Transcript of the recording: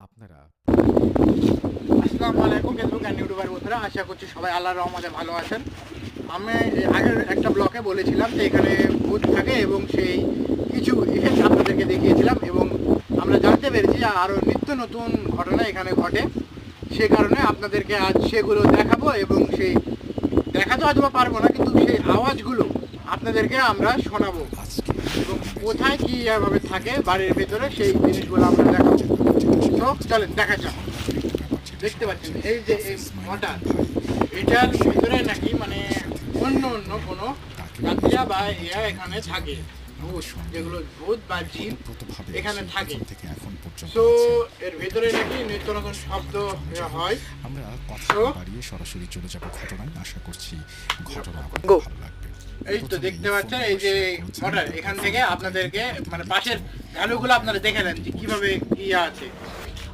আপনারা আসসালামু আলাইকুম ফেসবুক অ্যান্ড ইউটিউবার বন্ধুরা, আশা করছি সবাই আল্লাহর রহমতে ভালো আছেন। আমি আগের একটা ব্লগে বলেছিলাম যে এখানে ভূত থাকে এবং সেই কিছু ইফেক্ট আপনাদেরকে দেখিয়েছিলাম এবং আমরা জানতে পেরেছি যে আরও নিত্য নতুন ঘটনা এখানে ঘটে। সে কারণে আপনাদেরকে আজ সেগুলো দেখাবো এবং সেই দেখাতে হয়তো বা পারবো না, কিন্তু সেই আওয়াজগুলো আপনাদেরকে আমরা শোনাবো আজকে এবং কোথায় কী এভাবে থাকে বাড়ির ভেতরে সেই জিনিসগুলো আমরা দেখাবো। তো চলেন দেখা যাক। দেখতে পাচ্ছেন এই যে এই ঘরটা, এটার ভিতরে নাকি মানে অন্য অন্য কোনো যাত্রীরা বা ইয়া এখানে থাকে, ভূত, যেগুলো ভূত বা জিন এখানে থাকে। তো এর ভিতরে নাকি নিত্য নতুন শব্দ হয়। আমরা কথা তো বাড়িয়ে সরাসরি চলে যাব ঘটনায়। আশা করছি ঘটনা আপনাদের Go. ভালো লাগবে। এই তো দেখতে পাচ্ছেন এই যে ঘরটা, এখান থেকে আপনাদেরকে মানে পাশের ভ্যালুগুলো আপনারা দেখে নেন যে কিভাবে কি আছে।